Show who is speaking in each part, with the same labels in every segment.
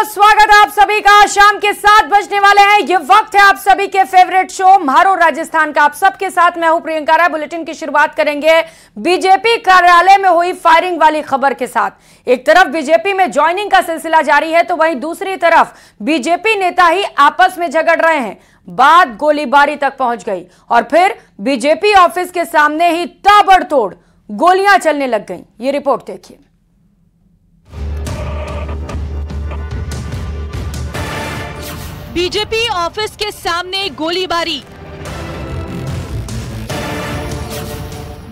Speaker 1: स्वागत है आप सभी का। शाम के 7 बजने वाले हैं। ये वक्त है आप सभी के फेवरेट शो म्हारो राजस्थान का। आप सबके साथ मैं हूं प्रियंका राय। बुलेटिन की शुरुआत करेंगे बीजेपी कार्यालय में हुई फायरिंग वाली खबर के साथ। एक तरफ बीजेपी में ज्वाइनिंग का सिलसिला जारी है तो वहीं दूसरी तरफ बीजेपी नेता ही आपस में झगड़ रहे हैं। बात गोलीबारी तक पहुंच गई और फिर बीजेपी ऑफिस के सामने ही ताबड़तोड़ गोलियां चलने लग गईं। ये रिपोर्ट देखिए।
Speaker 2: बीजेपी ऑफिस के सामने गोलीबारी।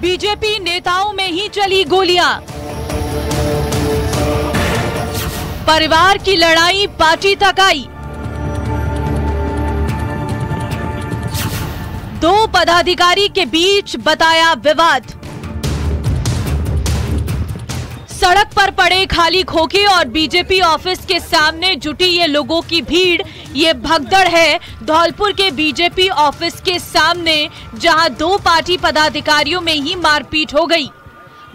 Speaker 2: बीजेपी नेताओं में ही चली गोलियां। परिवार की लड़ाई पार्टी तक आई। 2 पदाधिकारी के बीच बताया विवाद। सड़क पर पड़े खाली खोखे और बीजेपी ऑफिस के सामने जुटी ये लोगों की भीड़। ये भगदड़ है धौलपुर के बीजेपी ऑफिस के सामने, जहां 2 पार्टी पदाधिकारियों में ही मारपीट हो गई।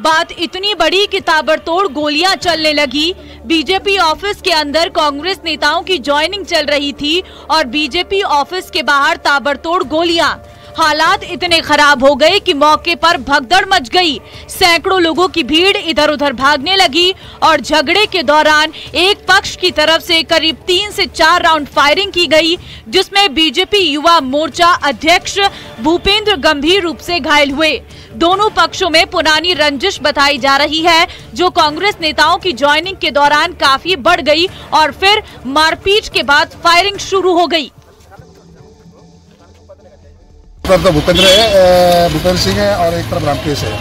Speaker 2: बात इतनी बड़ी कि ताबड़तोड़ गोलियां चलने लगी। बीजेपी ऑफिस के अंदर कांग्रेस नेताओं की ज्वाइनिंग चल रही थी और बीजेपी ऑफिस के बाहर ताबड़तोड़ गोलियां। हालात इतने खराब हो गए कि मौके पर भगदड़ मच गई। सैकड़ों लोगों की भीड़ इधर उधर भागने लगी और झगड़े के दौरान एक पक्ष की तरफ से करीब 3 से 4 राउंड फायरिंग की गई, जिसमें बीजेपी युवा मोर्चा अध्यक्ष भूपेंद्र गंभीर रूप से घायल हुए। दोनों पक्षों में पुरानी रंजिश बताई जा रही है, जो कांग्रेस नेताओं की ज्वाइनिंग के दौरान काफी बढ़ गई और फिर मारपीट के बाद फायरिंग शुरू हो गई।
Speaker 3: तो भूपेंद्र सिंह है और एक तरफ रामकेश है।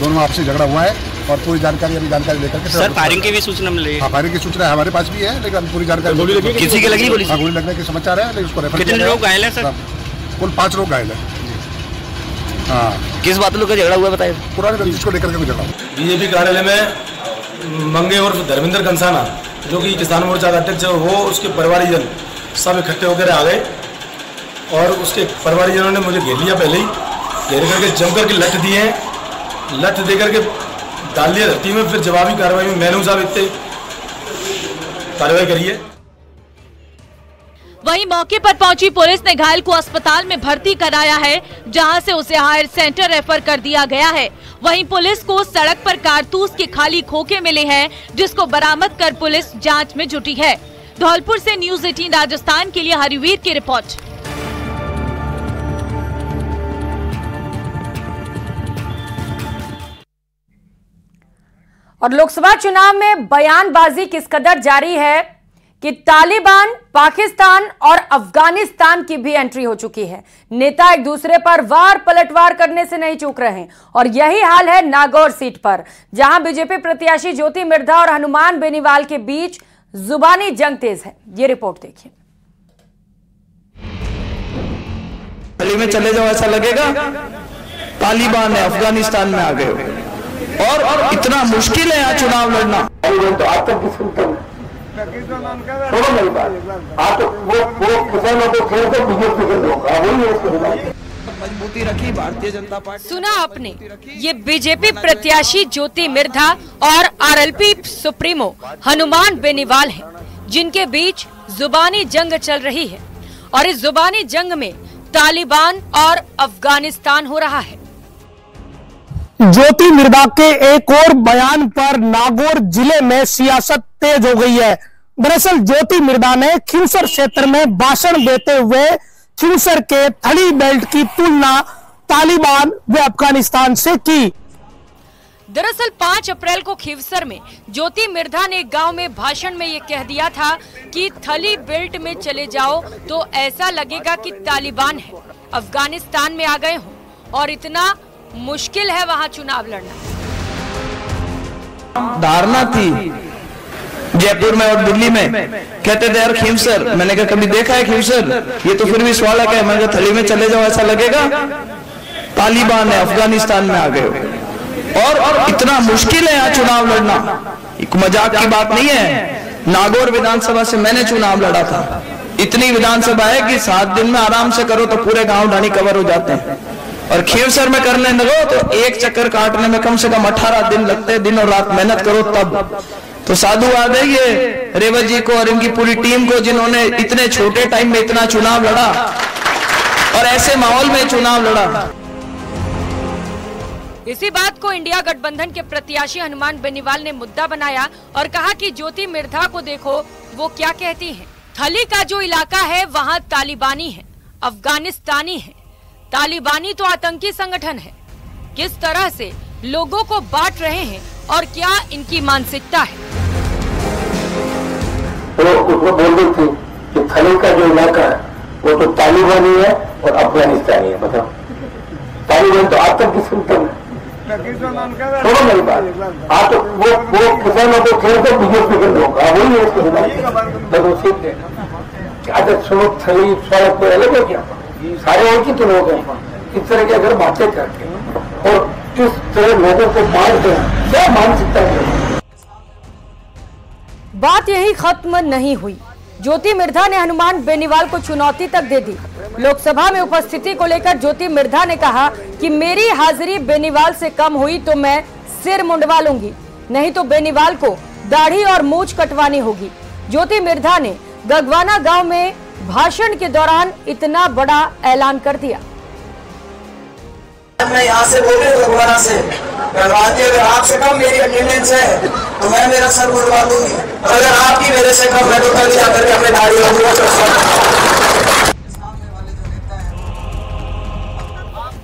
Speaker 3: दोनों आपसी झगड़ा हुआ है और पूरी जानकारी लेकर के
Speaker 4: सर फायरिंग की भी सूचना मिली।
Speaker 3: हाँ, फायरिंग की सूचना हमारे पास भी है, लेकिन पूरी जानकारी
Speaker 4: किसी की लगी गोली?
Speaker 3: हाँ, गोली लगने के समाचार है, लेकिन उसको रेफर
Speaker 4: कितने लोग घायल हैं सर?
Speaker 3: कुल 5 लोग घायल हैं। हाँ,
Speaker 4: किस बात लोग का झगड़ा हुआ बताइए?
Speaker 3: पुराने रंजिश को लेकर के झगड़ा।
Speaker 5: बीजेपी कार्यालय में मंगे और धर्मेंद्र कंसाना, जो कि किसान मोर्चा का अध्यक्ष है, वो उसके परिवारजन सब इकट्ठे होकर आ गए और उसके परिवारजनों ने मुझे घेर लिया। पहले ही घेर करके जम करके लठ दिए, लठ दे करके डाल दिया धरती में। फिर जवाबी कार्रवाई में मैंने साहब इतने कार्रवाई करी है।
Speaker 2: वहीं मौके पर पहुंची पुलिस ने घायल को अस्पताल में भर्ती कराया है, जहां से उसे हायर सेंटर रेफर कर दिया गया है। वहीं पुलिस को सड़क पर कारतूस के खाली खोखे मिले हैं, जिसको बरामद कर पुलिस जांच में जुटी है। धौलपुर से न्यूज़ 18 राजस्थान के लिए हरिवीर की रिपोर्ट।
Speaker 1: और लोकसभा चुनाव में बयानबाजी किस कदर जारी है कि तालिबान, पाकिस्तान और अफगानिस्तान की भी एंट्री हो चुकी है। नेता एक दूसरे पर वार पलटवार करने से नहीं चूक रहे हैं और यही हाल है नागौर सीट पर, जहां बीजेपी प्रत्याशी ज्योति मिर्धा और हनुमान बेनीवाल के बीच जुबानी जंग तेज है। ये रिपोर्ट देखिए।
Speaker 6: दिल्ली में चले जाओ ऐसा लगेगा तालिबान है, अफगानिस्तान में आ गए हो और इतना मुश्किल है यहाँ चुनाव लड़ना। तो आप तक मजबूती रखी भारतीय जनता पार्टी।
Speaker 1: सुना आपने, ये बीजेपी प्रत्याशी ज्योति मिर्धा और आरएलपी सुप्रीमो हनुमान बेनीवाल हैं, जिनके बीच जुबानी जंग चल रही है और इस जुबानी जंग में तालिबान और अफगानिस्तान हो रहा है।
Speaker 7: ज्योति मिर्धा के एक और बयान पर नागौर जिले में सियासत तेज हो गई है। दरअसल ज्योति मिर्धा ने खिंवसर क्षेत्र में भाषण देते हुए खिंवसर के थड़ी बेल्ट की तुलना तालिबान व अफगानिस्तान से की।
Speaker 1: दरअसल 5 अप्रैल को खिंवसर में ज्योति मिर्धा ने एक गांव में भाषण में ये कह दिया था कि थली बेल्ट में चले जाओ तो ऐसा लगेगा कि तालिबान है, अफगानिस्तान में आ गए हो और इतना मुश्किल है वहां चुनाव लड़ना।
Speaker 6: धारणा थी जयपुर में और दिल्ली में, कहते थे यार खिंवसर, मैंने कहा कभी देखा है खिंवसर? ये तो फिर भी सवाल है क्या? मैंने कहा थली में चले जाओ ऐसा लगेगा तालिबान है, अफगानिस्तान में आ गए हो और इतना मुश्किल है यहाँ चुनाव लड़ना। एक मजाक की बात नहीं है। नागौर विधानसभा से मैंने चुनाव लड़ा था। इतनी विधानसभा है कि 7 दिन में आराम से करो तो पूरे गांव ढाणी कवर हो जाते हैं, और खिंवसर में करने लगो तो एक चक्कर काटने में कम से कम 18 दिन लगते हैं। दिन और रात मेहनत करो तो साधु आ गई ये रेवत जी को और इनकी पूरी टीम को, जिन्होंने इतने छोटे टाइम में इतना चुनाव लड़ा और ऐसे माहौल में चुनाव लड़ा।
Speaker 1: इसी बात को इंडिया गठबंधन के प्रत्याशी हनुमान बेनीवाल ने मुद्दा बनाया और कहा कि ज्योति मिर्धा को देखो वो क्या कहती हैं। थली का जो इलाका है वहाँ तालिबानी है, अफगानिस्तानी है। तालिबानी तो आतंकी संगठन है। किस तरह से लोगों को बांट रहे हैं और क्या इनकी मानसिकता है।
Speaker 8: तो उसको बोल रही थी कि थली का जो इलाका है वो तो तालिबानी है और अफगानिस्तानी है। बताओ, तालिबान तो आतंकी संगठन है। छोड़ो मेरी बात, आप तो वो किसानों को खेल कर बीजेपी के लोग वही है उसको अच्छा सुनो, थली स्वागत में अलग है क्या? सारे एक ही तो लोग हैं। इस तरह की अगर बातें करके और किस तरह लोगों को बांट दें, क्या मानसिकता है?
Speaker 1: बात यही खत्म नहीं हुई। ज्योति मिर्धा ने हनुमान बेनीवाल को चुनौती तक दे दी। लोकसभा में उपस्थिति को लेकर ज्योति मिर्धा ने कहा कि मेरी हाजिरी बेनीवाल से कम हुई तो मैं सिर मुंडवा लूंगी, नहीं तो बेनीवाल को दाढ़ी और मूंछ कटवानी होगी। ज्योति मिर्धा ने गगवाना गांव में भाषण के दौरान इतना बड़ा ऐलान कर दिया।
Speaker 9: मैं यहाँ से बोल रही हूँ गगवाना से, अगर आपसे कम मेरी अटेंडेंस है तो मैं मेरा सर मुंडवा दूंगी। अगर आपकी मेरे से कम है तो कल जाकर के अपने दाढ़ी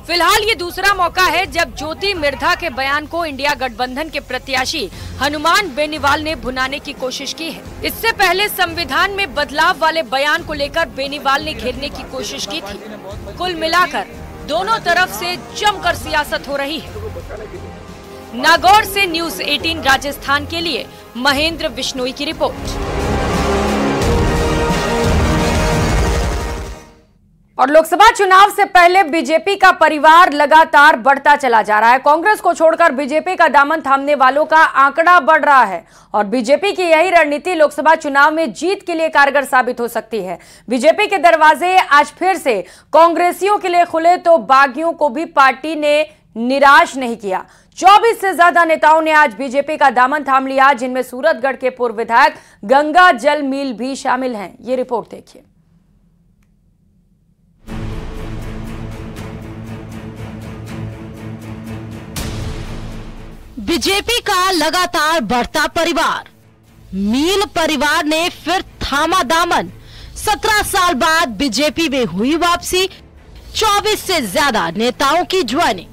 Speaker 1: फिलहाल ये दूसरा मौका है जब ज्योति मिर्धा के बयान को इंडिया गठबंधन के प्रत्याशी हनुमान बेनीवाल ने भुनाने की कोशिश की है। इससे पहले संविधान में बदलाव वाले बयान को लेकर बेनीवाल ने घेरने की कोशिश की थी। कुल मिलाकर दोनों तरफ से जमकर सियासत हो रही है। नागौर से न्यूज़ 18 राजस्थान के लिए महेंद्र बिश्नोई की रिपोर्ट। और लोकसभा चुनाव से पहले बीजेपी का परिवार लगातार बढ़ता चला जा रहा है। कांग्रेस को छोड़कर बीजेपी का दामन थामने वालों का आंकड़ा बढ़ रहा है और बीजेपी की यही रणनीति लोकसभा चुनाव में जीत के लिए कारगर साबित हो सकती है। बीजेपी के दरवाजे आज फिर से कांग्रेसियों के लिए खुले तो बागियों को भी पार्टी ने निराश नहीं किया। 24 से ज्यादा नेताओं ने आज बीजेपी का दामन थाम लिया, जिनमें सूरतगढ़ के पूर्व विधायक गंगा जल मील भी शामिल हैं। ये रिपोर्ट देखिए।
Speaker 2: बीजेपी का लगातार बढ़ता परिवार, मील परिवार ने फिर थामा दामन। 17 साल बाद बीजेपी में हुई वापसी, 24 से ज्यादा नेताओं की ज्वाइनिंग।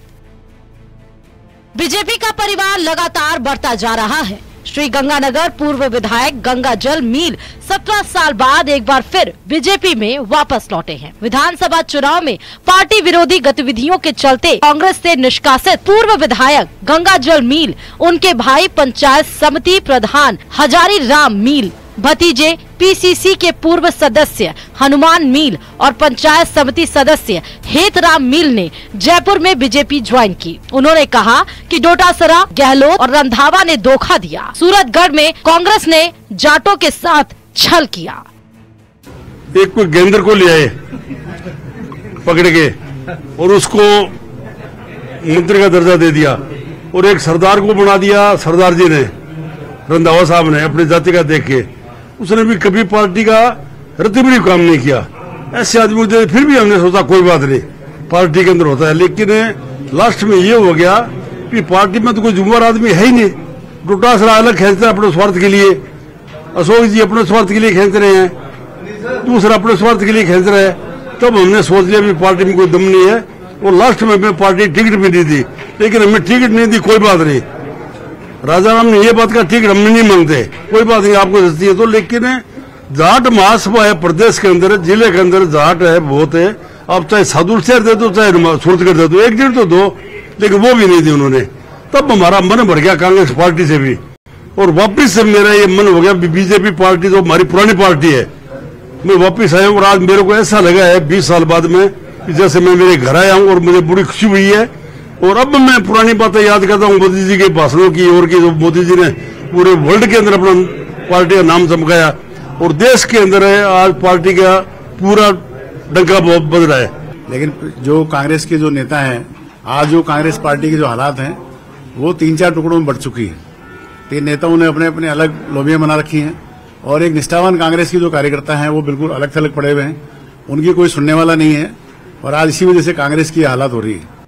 Speaker 2: बीजेपी का परिवार लगातार बढ़ता जा रहा है। श्री गंगानगर पूर्व विधायक गंगा जल मील 17 साल बाद एक बार फिर बीजेपी में वापस लौटे हैं। विधानसभा चुनाव में पार्टी विरोधी गतिविधियों के चलते कांग्रेस से निष्कासित पूर्व विधायक गंगा जल मील, उनके भाई पंचायत समिति प्रधान हजारी राम मील, भतीजे पीसीसी के पूर्व सदस्य हनुमान मील और पंचायत समिति सदस्य हेतराम मील ने जयपुर में बीजेपी ज्वाइन की। उन्होंने कहा कि डोटासरा, गहलोत और रंधावा ने धोखा दिया। सूरतगढ़ में कांग्रेस ने जाटों के साथ छल किया।
Speaker 10: एक कोई गेंदर को ले आए पकड़ के और उसको मंत्री का दर्जा दे दिया और एक सरदार को बना दिया। सरदार जी ने, रंधावा साहब ने, अपनी जाति का देख के, उसने भी कभी पार्टी का रतिबरी काम नहीं किया। ऐसे आदमी को फिर भी हमने सोचा कोई बात नहीं, पार्टी के अंदर होता है। लेकिन लास्ट में ये हो गया कि पार्टी में तो कोई जुम्मेदार आदमी है ही नहीं। डोटासरा अलग खींचते हैं अपने स्वार्थ के लिए, अशोक जी अपने स्वार्थ के लिए खींच रहे हैं, दूसरा अपने स्वार्थ के लिए खींच रहे हैं। तब हमने सोच लिया भी पार्टी में कोई दम नहीं है और लास्ट में हमें पार्टी टिकट भी नहीं दी। लेकिन हमें टिकट नहीं दी, कोई बात नहीं। राजा राम ने ये बात का टिकट हम नहीं मांगते, कोई बात नहीं, आपको दस्ती है तो। लेकिन जाट महासभा है प्रदेश के अंदर, जिले के अंदर जाट है बहुत है। आप चाहे साधुर शहर दे दो चाहे सूरतगढ़ दे दो, एक डेढ़ तो दो, लेकिन वो भी नहीं दी उन्होंने। तब हमारा मन भर गया कांग्रेस पार्टी से भी और वापिस से मेरा ये मन हो गया बीजेपी पार्टी तो हमारी पुरानी पार्टी है, मैं वापिस आया हूँ। और आज मेरे को ऐसा लगा है 20 साल बाद में जैसे मैं मेरे घर आया हूँ और मुझे बड़ी खुशी हुई है। और अब मैं पुरानी बातें याद करता हूँ, मोदी जी के भाषणों की और की, जो मोदी जी ने पूरे वर्ल्ड के अंदर अपना पार्टी का नाम चमकाया और देश के अंदर है आज पार्टी का पूरा डंका बज रहा है।
Speaker 3: लेकिन जो कांग्रेस के जो नेता हैं, आज जो कांग्रेस पार्टी के जो हालात हैं वो 3-4 टुकड़ों में बढ़ चुकी है। तीन नेताओं ने अपने अपने अलग लॉबियां बना रखी हैं और एक निष्ठावान कांग्रेस की जो कार्यकर्ता हैं वो बिल्कुल अलग थलग पड़े हुए हैं, उनकी कोई सुनने वाला नहीं है और आज इसी वजह से कांग्रेस की हालत हो रही है।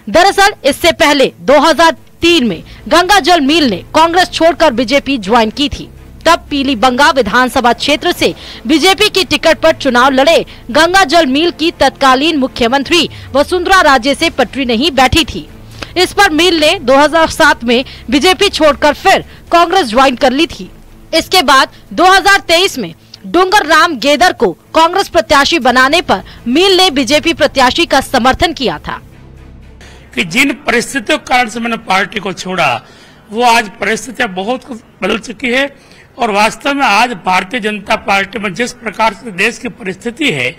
Speaker 2: दरअसल इससे पहले 2003 में गंगाजल मील ने कांग्रेस छोड़कर बीजेपी ज्वाइन की थी। तब पीलीबंगा विधानसभा क्षेत्र से बीजेपी की टिकट पर चुनाव लड़े गंगाजल मील की तत्कालीन मुख्यमंत्री वसुंधरा राजे से पटरी नहीं बैठी थी। इस पर मील ने 2007 में बीजेपी छोड़कर फिर कांग्रेस ज्वाइन कर ली थी। इसके बाद 2023 में डूंगर राम गेदर को कांग्रेस प्रत्याशी बनाने पर मील ने बीजेपी प्रत्याशी का समर्थन किया था।
Speaker 11: कि जिन परिस्थितियों के कारण से मैंने पार्टी को छोड़ा वो आज परिस्थितियां बहुत बदल चुकी है और वास्तव में आज भारतीय जनता पार्टी में जिस प्रकार से देश की परिस्थिति है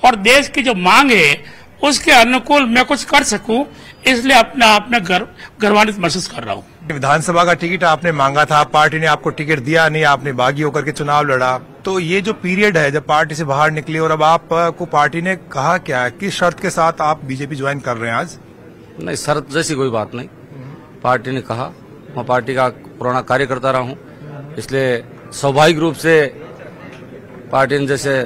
Speaker 11: और देश की जो मांग है उसके अनुकूल मैं कुछ कर सकूं, इसलिए अपने आप में गर्वान्वित महसूस कर रहा हूं।
Speaker 12: विधानसभा का टिकट आपने मांगा था, पार्टी ने आपको टिकट दिया नहीं, आपने बागी होकर के चुनाव लड़ा। तो ये जो पीरियड है जब पार्टी से बाहर निकली और अब आपको पार्टी ने कहा क्या, किस शर्त के साथ आप बीजेपी ज्वाइन कर रहे हैं आज?
Speaker 13: नहीं, शर्त जैसी कोई बात नहीं, पार्टी ने कहा, मैं पार्टी का पुराना कार्यकर्ता रहा हूँ, इसलिए स्वाभाविक रूप से पार्टी ने जैसे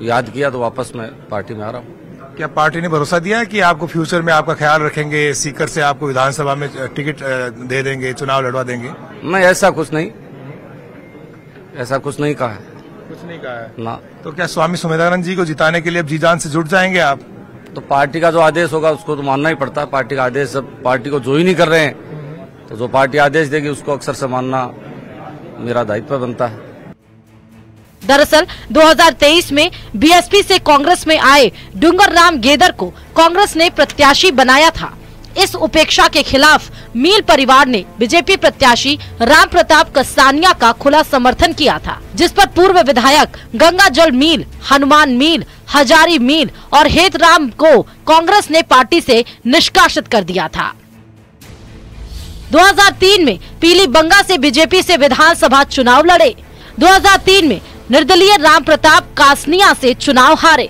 Speaker 13: याद किया तो वापस मैं पार्टी में आ रहा हूँ।
Speaker 12: क्या पार्टी ने भरोसा दिया है कि आपको फ्यूचर में आपका ख्याल रखेंगे, सीकर से आपको विधानसभा में टिकट दे देंगे, चुनाव लड़वा देंगे?
Speaker 13: नहीं, ऐसा कुछ नहीं कहा है।
Speaker 12: कुछ नहीं कहा है
Speaker 13: ना।
Speaker 12: तो क्या स्वामी सुमेधानंद जी को जिताने के लिए अब जी जान से जुट जाएंगे आप?
Speaker 13: तो पार्टी का जो आदेश होगा उसको तो मानना ही पड़ता है। पार्टी का आदेश, सब पार्टी को जो ही नहीं कर रहे हैं तो जो पार्टी आदेश देगी उसको अक्सर से मानना मेरा दायित्व बनता है।
Speaker 2: दरअसल 2023 में बीएसपी से कांग्रेस में आए डूंगर राम गेदर को कांग्रेस ने प्रत्याशी बनाया था। इस उपेक्षा के खिलाफ मील परिवार ने बीजेपी प्रत्याशी राम प्रताप कसानिया का खुला समर्थन किया था, जिस पर पूर्व विधायक गंगाजल मील, हनुमान मील, हजारी मील और हेतराम को कांग्रेस ने पार्टी से निष्कासित कर दिया था। 2003 में पीलीबंगा से बीजेपी से विधानसभा चुनाव लड़े। 2003 में निर्दलीय राम प्रताप कासनिया से चुनाव हारे।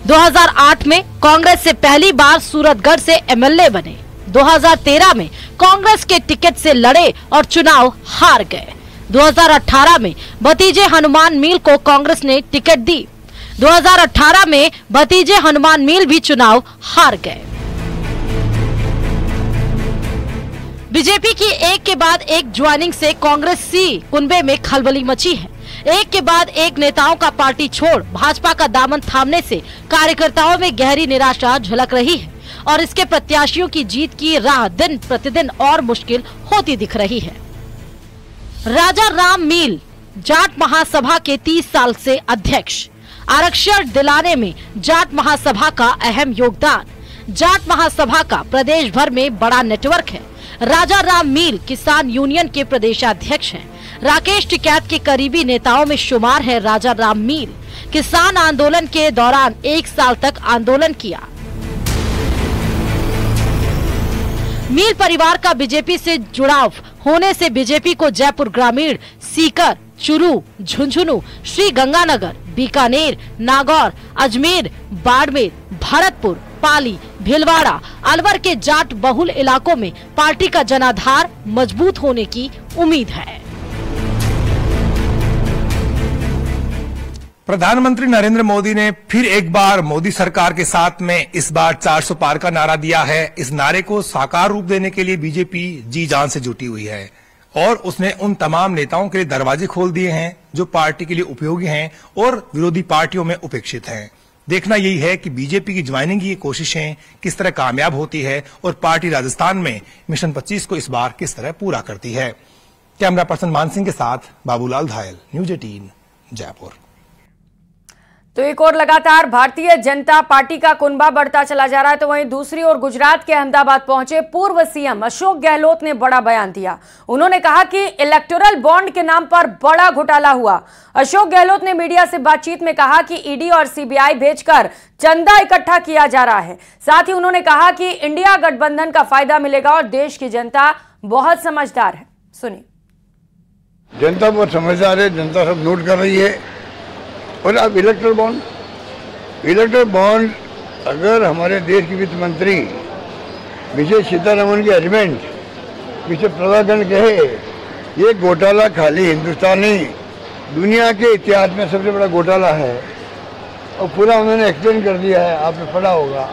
Speaker 2: 2008 में कांग्रेस से पहली बार सूरतगढ़ से एमएलए बने। 2013 में कांग्रेस के टिकट से लड़े और चुनाव हार गए। 2018 में भतीजे हनुमान मील को कांग्रेस ने टिकट दी। 2018 में भतीजे हनुमान मील भी चुनाव हार गए। बीजेपी की एक के बाद एक ज्वाइनिंग से कांग्रेसी कुनबे में खलबली मची है। एक के बाद एक नेताओं का पार्टी छोड़ भाजपा का दामन थामने से कार्यकर्ताओं में गहरी निराशा झलक रही है और इसके प्रत्याशियों की जीत की राह दिन प्रतिदिन और मुश्किल होती दिख रही है। राजा राम मील जाट महासभा के 30 साल से अध्यक्ष, आरक्षण दिलाने में जाट महासभा का अहम योगदान। जाट महासभा का प्रदेश भर में बड़ा नेटवर्क है। राजा राम मील किसान यूनियन के प्रदेशाध्यक्ष हैं। राकेश टिकैत के करीबी नेताओं में शुमार है राजा राम मील। किसान आंदोलन के दौरान 1 साल तक आंदोलन किया। मील परिवार का बीजेपी से जुड़ाव होने से बीजेपी को जयपुर ग्रामीण, सीकर, चुरू, झुंझुनू, श्री गंगानगर, बीकानेर, नागौर, अजमेर, बाड़मेर, भरतपुर, पाली, भीलवाड़ा, अलवर के जाट बहुल इलाकों में पार्टी का जनाधार मजबूत होने की उम्मीद है।
Speaker 12: प्रधानमंत्री नरेंद्र मोदी ने फिर एक बार मोदी सरकार के साथ में इस बार 400 पार का नारा दिया है। इस नारे को साकार रूप देने के लिए बीजेपी जी जान से जुटी हुई है और उसने उन तमाम नेताओं के लिए दरवाजे खोल दिए हैं जो पार्टी के लिए उपयोगी हैं और विरोधी पार्टियों में उपेक्षित हैं। देखना यही है कि बीजेपी की ज्वाइनिंग की कोशिशें किस तरह कामयाब होती है और पार्टी राजस्थान में मिशन 25 को इस बार किस तरह पूरा करती है। कैमरा पर्सन मान सिंह के साथ बाबूलाल धायल, न्यूज 18 जयपुर।
Speaker 1: तो एक और लगातार भारतीय जनता पार्टी का कुनबा बढ़ता चला जा रहा है, तो वहीं दूसरी ओर गुजरात के अहमदाबाद पहुंचे पूर्व सीएम अशोक गहलोत ने बड़ा बयान दिया। उन्होंने कहा कि इलेक्टोरल बॉन्ड के नाम पर बड़ा घोटाला हुआ। अशोक गहलोत ने मीडिया से बातचीत में कहा कि ईडी और सीबीआई भेजकर चंदा इकट्ठा किया जा रहा है। साथ ही उन्होंने कहा कि इंडिया गठबंधन का फायदा मिलेगा और देश की जनता बहुत समझदार है। सुनिए।
Speaker 14: जनता बहुत समझदार है, जनता सब नोट कर रही है। और अब इलेक्टोरल बॉन्ड अगर हमारे देश की वित्त मंत्री विजय सीतारमण की हस्बैंड मिस्टर प्रभाकरण कहे ये घोटाला खाली हिंदुस्तान नहीं, दुनिया के इतिहास में सबसे बड़ा घोटाला है और पूरा उन्होंने एक्सप्लेन कर दिया है, आपने पढ़ा होगा।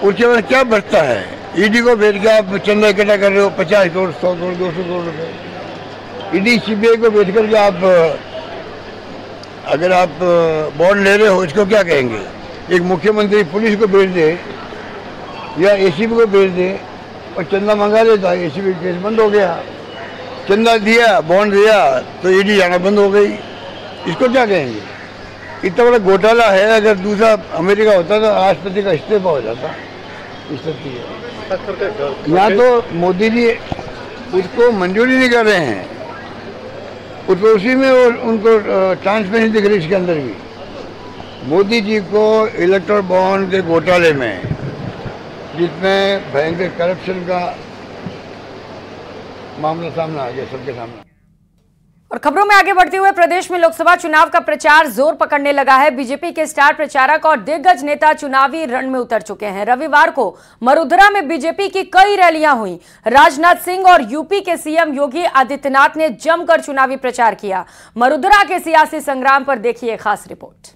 Speaker 14: उसके बाद क्या बचता है? ईडी को भेज के आप चंदा इकट्ठा कर रहे हो 50 करोड़, 100 करोड़, 200 करोड़ रुपए। ईडी सीबीआई को भेज करके आप अगर आप बॉन्ड ले रहे हो, इसको क्या कहेंगे? एक मुख्यमंत्री पुलिस को भेज दे या एसीबी को भेज दे और चंदा मंगा लेता, एसीबी केस बंद हो गया। चंदा दिया, बॉन्ड दिया तो ईडी जाना बंद हो गई, इसको क्या कहेंगे? इतना बड़ा घोटाला है। अगर दूसरा अमेरिका होता तो राष्ट्रपति का इस्तीफा हो जाता। यहाँ तो मोदी जी उसको मंजूरी नहीं कर रहे हैं, उसको उसी में और उनको ट्रांसपेरेंसी दिख रही इसके अंदर भी। मोदी जी को इलेक्ट्रल बॉन्ड के घोटाले में, जिसमें भयंकर करप्शन का मामला सामने आ गया सबके सामने।
Speaker 1: और खबरों में आगे बढ़ते हुए प्रदेश में लोकसभा चुनाव का प्रचार जोर पकड़ने लगा है। बीजेपी के स्टार प्रचारक और दिग्गज नेता चुनावी रण में उतर चुके हैं। रविवार को मरुधरा में बीजेपी की कई रैलियां हुई। राजनाथ सिंह और यूपी के सीएम योगी आदित्यनाथ ने जमकर चुनावी प्रचार किया। मरुधरा के सियासी संग्राम पर देखिए खास रिपोर्ट।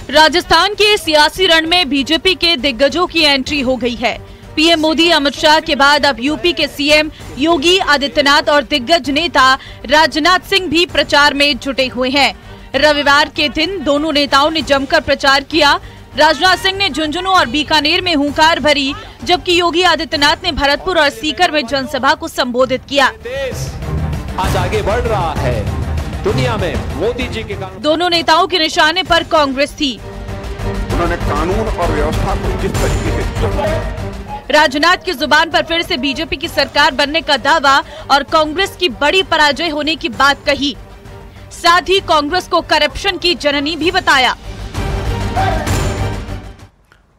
Speaker 2: राजस्थान के सियासी रण में बीजेपी के दिग्गजों की एंट्री हो गई है। पीएम मोदी अमित शाह के बाद अब यूपी के सीएम योगी आदित्यनाथ और दिग्गज नेता राजनाथ सिंह भी प्रचार में जुटे हुए हैं। रविवार के दिन दोनों नेताओं ने जमकर प्रचार किया। राजनाथ सिंह ने झुंझुनू और बीकानेर में हुंकार भरी, जबकि योगी आदित्यनाथ ने भरतपुर और सीकर में जनसभा को संबोधित किया।
Speaker 15: देश आज आगे बढ़ रहा है दुनिया में मोदी जी के कारण।
Speaker 2: दोनों नेताओं के निशाने पर कांग्रेस थी।
Speaker 16: उन्होंने कानून और व्यवस्था को जिस तरीके से
Speaker 2: राजनाथ की जुबान पर फिर से बीजेपी की सरकार बनने का दावा और कांग्रेस की बड़ी पराजय होने की बात कही। साथ ही कांग्रेस को करप्शन की जननी भी बताया।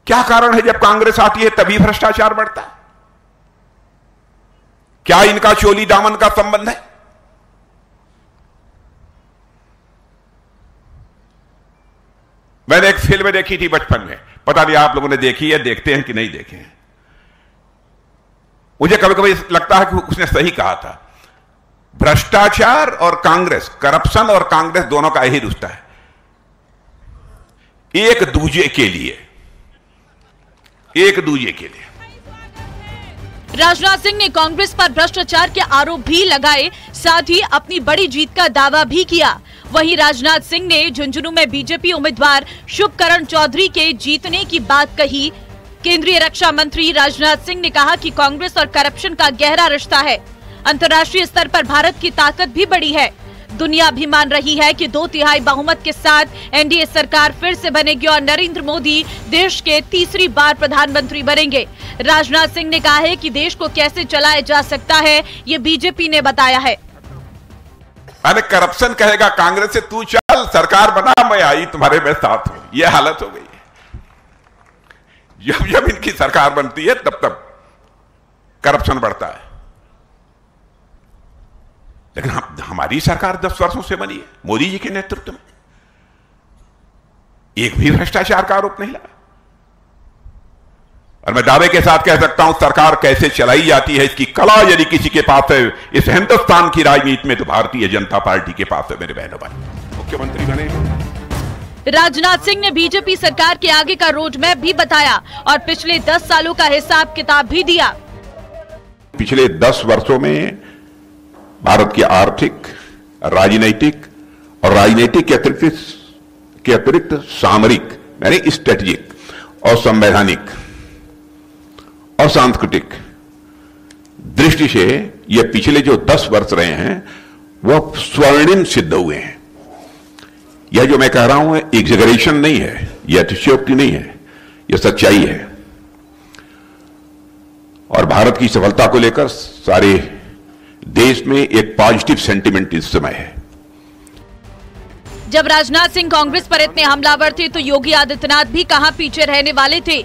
Speaker 16: क्या कारण है जब कांग्रेस आती है तभी भ्रष्टाचार बढ़ता है? क्या इनका चोली दामन का संबंध है? मैंने एक फिल्म देखी थी बचपन में, पता नहीं आप लोगों ने देखी है, देखते हैं कि नहीं देखे हैं। मुझे कभी कभी लगता है कि उसने सही कहा था, भ्रष्टाचार और कांग्रेस, करप्शन और कांग्रेस दोनों का यही रिश्ता है, एक दूजे के लिए, एक दूजे के लिए।
Speaker 2: राजनाथ सिंह ने कांग्रेस पर भ्रष्टाचार के आरोप भी लगाए, साथ ही अपनी बड़ी जीत का दावा भी किया। वहीं राजनाथ सिंह ने झुंझुनू में बीजेपी उम्मीदवार शुभकरण चौधरी के जीतने की बात कही। केंद्रीय रक्षा मंत्री राजनाथ सिंह ने कहा कि कांग्रेस और करप्शन का गहरा रिश्ता है। अंतर्राष्ट्रीय स्तर पर भारत की ताकत भी बड़ी है। दुनिया भी मान रही है कि 2/3 बहुमत के साथ एनडीए सरकार फिर से बनेगी और नरेंद्र मोदी देश के तीसरी बार प्रधानमंत्री बनेंगे। राजनाथ सिंह ने कहा है कि देश को कैसे चलाया जा सकता है, ये बीजेपी ने बताया है।
Speaker 16: अरे करप्शन कहेगा कांग्रेस से, तू चल सरकार बना, मैं आई तुम्हारे में साथ हूं। यह हालत हो गई है। जब जब इनकी सरकार बनती है तब तब करप्शन बढ़ता है। लेकिन हमारी सरकार 10 वर्षों से बनी है मोदी जी के नेतृत्व में, एक भी भ्रष्टाचार का आरोप नहीं लगा। और मैं दावे के साथ कह सकता हूं सरकार कैसे चलाई जाती है इसकी कला यदि किसी के पास है इस हिंदुस्तान की राजनीति में तो भारतीय जनता पार्टी के पास है। मेरे बहनों भाई, मुख्यमंत्री बने।
Speaker 2: राजनाथ सिंह ने बीजेपी सरकार के आगे का रोड मैप भी बताया और पिछले 10 सालों का हिसाब किताब भी दिया।
Speaker 16: पिछले 10 वर्षों में भारत की आर्थिक, राजनीतिक और राजनीतिक के अतिरिक्त सामरिक यानी स्ट्रेटेजिक और संवैधानिक और सांस्कृतिक दृष्टि से ये पिछले जो 10 वर्ष रहे हैं वह स्वर्णिम सिद्ध हुए हैं। यह जो मैं कह रहा हूं एग्जैगरेशन नहीं है, यह अतिशयोक्ति नहीं है, यह सच्चाई है। और भारत की सफलता को लेकर सारे देश में एक पॉजिटिव सेंटिमेंट इस समय है।
Speaker 2: जब राजनाथ सिंह कांग्रेस पर इतने हमलावर थे तो योगी आदित्यनाथ भी कहां पीछे रहने वाले थे।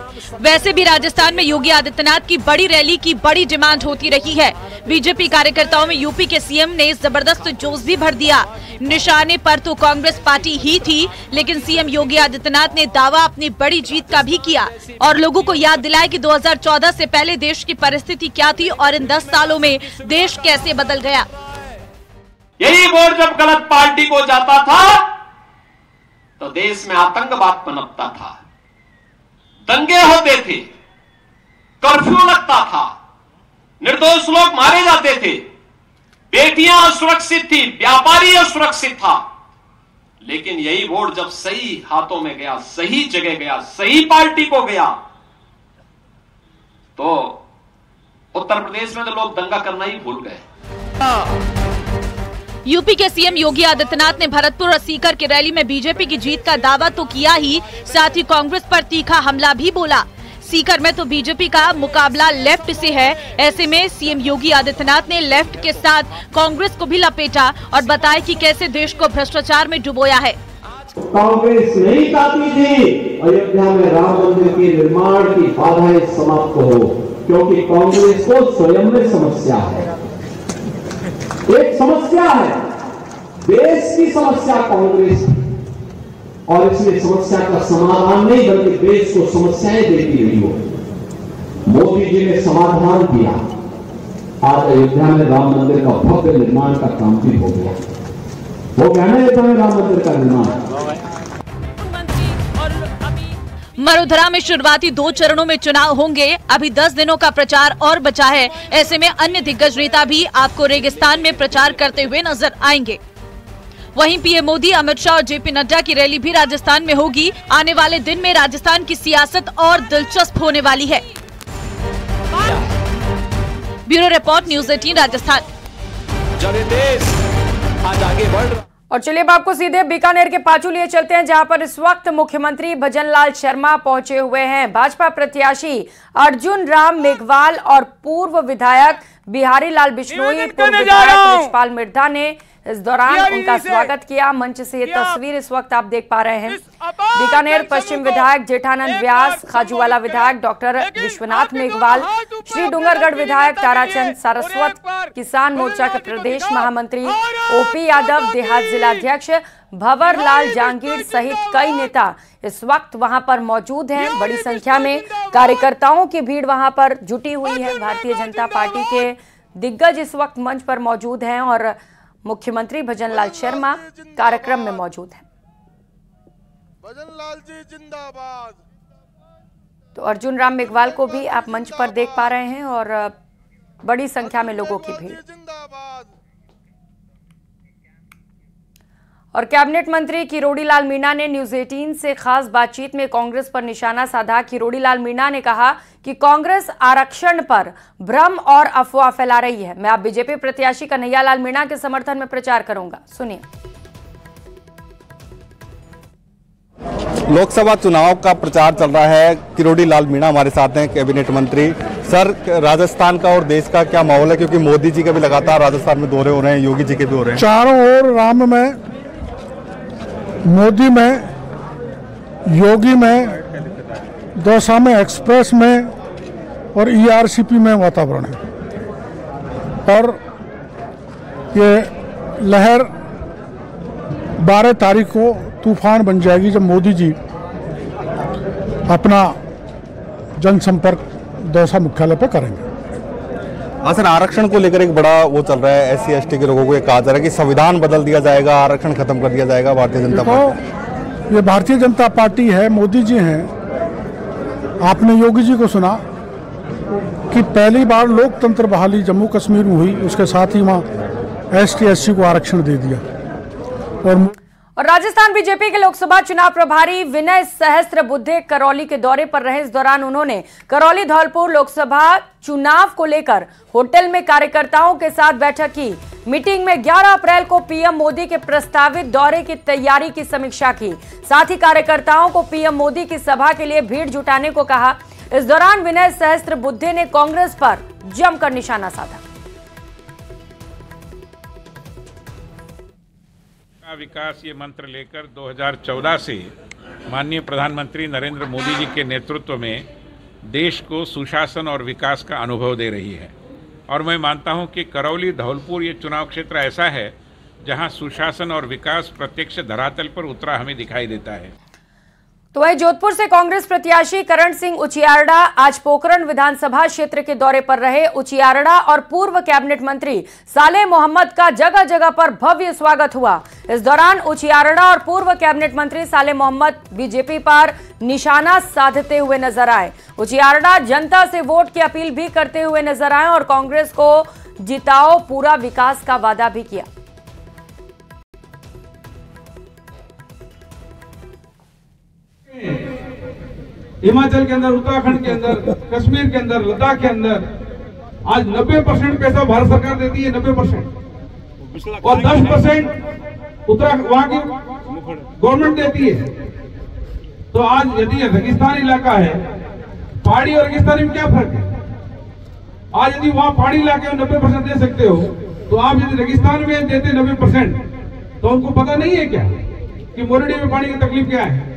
Speaker 2: वैसे भी राजस्थान में योगी आदित्यनाथ की बड़ी रैली की बड़ी डिमांड होती रही है। बीजेपी कार्यकर्ताओं में यूपी के सीएम ने जबरदस्त जोश भी भर दिया। निशाने पर तो कांग्रेस पार्टी ही थी, लेकिन सीएम योगी आदित्यनाथ ने दावा अपनी बड़ी जीत का भी किया और लोगों को याद दिलाया कि 2014 से पहले देश की परिस्थिति क्या थी और इन 10 सालों में देश कैसे बदल गया।
Speaker 15: यही वोट जब गलत पार्टी को जाता था तो देश में आतंकवाद पनपता था, दंगे होते थे, कर्फ्यू लगता था, निर्दोष लोग मारे जाते थे, बेटियां असुरक्षित थी, व्यापारी असुरक्षित था। लेकिन यही वोट जब सही हाथों में गया, सही जगह गया, सही पार्टी को गया, तो उत्तर प्रदेश में तो लोग दंगा करना ही भूल गए।
Speaker 2: यूपी के सीएम योगी आदित्यनाथ ने भरतपुर और सीकर की रैली में बीजेपी की जीत का दावा तो किया ही, साथ ही कांग्रेस पर तीखा हमला भी बोला। सीकर में तो बीजेपी का मुकाबला लेफ्ट से है। ऐसे में सीएम योगी आदित्यनाथ ने लेफ्ट के साथ कांग्रेस को भी लपेटा और बताया कि कैसे देश को भ्रष्टाचार में डुबोया है।
Speaker 17: कांग्रेस नहीं चाहती थी अयोध्या में राम मंदिर के निर्माण की बाधाएं समाप्त हो, क्योंकि कांग्रेस को स्वयं में समस्या है। एक समस्या है, देश की समस्या कांग्रेस, और इसलिए समस्या का समाधान नहीं बल्कि देश को समस्याएं देती रही हो। मोदी जी ने समाधान दिया, आज अयोध्या में राम मंदिर का भव्य निर्माण का काम भी हो गया। वो कहना अयोध्या में राम मंदिर का निर्माण।
Speaker 2: मरोधरा में शुरुआती 2 चरणों में चुनाव होंगे। अभी 10 दिनों का प्रचार और बचा है। ऐसे में अन्य दिग्गज नेता भी आपको रेगिस्तान में प्रचार करते हुए नजर आएंगे। वहीं पीएम मोदी, अमित शाह और जेपी नड्डा की रैली भी राजस्थान में होगी। आने वाले दिन में राजस्थान की सियासत और दिलचस्प होने वाली है। Bureau report, news 18 Rajasthan.
Speaker 15: देश आज आगे बढ़ रहा।
Speaker 1: और चलिए अब आपको सीधे बीकानेर के पाचू लिए चलते हैं, जहां पर इस वक्त मुख्यमंत्री भजनलाल शर्मा पहुंचे हुए हैं। भाजपा प्रत्याशी अर्जुन राम मेघवाल और पूर्व विधायक बिहारी लाल बिश्नोई, पूर्व विधायक रिचपाल मिर्धा ने इस दौरान उनका स्वागत किया। मंच से ये तस्वीर इस वक्त आप देख पा रहे हैं। बीकानेर पश्चिम विधायक जेठानंद व्यास, खाजूवाला विधायक डॉक्टर विश्वनाथ मेघवाल, श्री डूंगरगढ़ विधायक ताराचंद सारस्वत, किसान मोर्चा के प्रदेश महामंत्री ओपी यादव, देहात जिलाध्यक्ष भंवर लाल जहांगीर सहित कई नेता इस वक्त वहां पर मौजूद हैं। बड़ी संख्या में कार्यकर्ताओं की भीड़ वहां पर जुटी हुई है। भारतीय जनता पार्टी के दिग्गज इस वक्त मंच पर मौजूद हैं और मुख्यमंत्री भजनलाल शर्मा कार्यक्रम में मौजूद हैं।
Speaker 18: भजनलाल जी जिंदाबाद।
Speaker 1: तो अर्जुन राम मेघवाल को भी आप मंच पर देख पा रहे हैं और बड़ी संख्या में लोगों की भीड़। और कैबिनेट मंत्री किरोड़ीलाल मीणा ने न्यूज 18 से खास बातचीत में कांग्रेस पर निशाना साधा। किरोड़ीलाल मीणा ने कहा कि कांग्रेस आरक्षण पर भ्रम और अफवाह फैला रही है। मैं अब बीजेपी प्रत्याशी कन्हैयालाल मीणा के समर्थन में प्रचार करूंगा, सुनिए।
Speaker 19: लोकसभा चुनाव का प्रचार चल रहा है। किरोड़ीलाल मीणा हमारे साथ हैं, कैबिनेट मंत्री। सर, राजस्थान का और देश का क्या माहौल है, क्योंकि मोदी जी के भी लगातार राजस्थान में दौरे हो रहे हैं, योगी जी के भी हो रहे हैं।
Speaker 20: चारों ओर राम में, मोदी में, योगी में, दौसा में, एक्सप्रेस में और ईआरसीपी में वातावरण है। और ये लहर 12 तारीख को तूफान बन जाएगी जब मोदी जी अपना जनसंपर्क दौसा मुख्यालय पर करेंगे।
Speaker 19: हाँ सर, आरक्षण को लेकर एक बड़ा वो चल रहा है। SC ST के लोगों को ये कहा जा रहा है कि संविधान बदल दिया जाएगा, आरक्षण खत्म कर दिया जाएगा। भारतीय जनता पार्टी,
Speaker 20: ये भारतीय जनता पार्टी है, मोदी जी हैं। आपने योगी जी को सुना कि पहली बार लोकतंत्र बहाली जम्मू कश्मीर में हुई, उसके साथ ही वहाँ ST SC को आरक्षण दे दिया।
Speaker 1: और राजस्थान बीजेपी के लोकसभा चुनाव प्रभारी विनय सहस्त्रबुद्धे करौली के दौरे पर रहे। इस दौरान उन्होंने करौली धौलपुर लोकसभा चुनाव को लेकर होटल में कार्यकर्ताओं के साथ बैठक की। मीटिंग में 11 अप्रैल को पीएम मोदी के प्रस्तावित दौरे की तैयारी की समीक्षा की। साथ ही कार्यकर्ताओं को पीएम मोदी की सभा के लिए भीड़ जुटाने को कहा। इस दौरान विनय सहस्त्रबुद्धे ने कांग्रेस पर जमकर निशाना साधा।
Speaker 21: विकास ये मंत्र लेकर 2014 से माननीय प्रधानमंत्री नरेंद्र मोदी जी के नेतृत्व में देश को सुशासन और विकास का अनुभव दे रही है। और मैं मानता हूं कि करौली धौलपुर ये चुनाव क्षेत्र ऐसा है जहां सुशासन और विकास प्रत्यक्ष धरातल पर उतरा हमें दिखाई देता है।
Speaker 1: तो वहीं जोधपुर से कांग्रेस प्रत्याशी करण सिंह उचियारडा आज पोखरण विधानसभा क्षेत्र के दौरे पर रहे। उचियारडा और पूर्व कैबिनेट मंत्री सालेह मोहम्मद का जगह जगह पर भव्य स्वागत हुआ। इस दौरान उचियारडा और पूर्व कैबिनेट मंत्री सालेह मोहम्मद बीजेपी पर निशाना साधते हुए नजर आए। उचियारडा जनता से वोट की अपील भी करते हुए नजर आए और कांग्रेस को जिताओ, पूरा विकास का वादा भी किया।
Speaker 22: हिमाचल के अंदर, उत्तराखंड के अंदर, कश्मीर के अंदर, लद्दाख के अंदर आज 90% पैसा भारत सरकार देती है, 90%, और 10% वहां की गवर्नमेंट देती है। तो आज यदि रेगिस्तान इलाका है, पहाड़ी और रेगिस्तानी में क्या फर्क है? आज यदि वहां पहाड़ी इलाके में 90% दे सकते हो, तो आप यदि रेगिस्तान में देते 90%, तो उनको पता नहीं है क्या कि मोरडी में पानी की तकलीफ क्या है?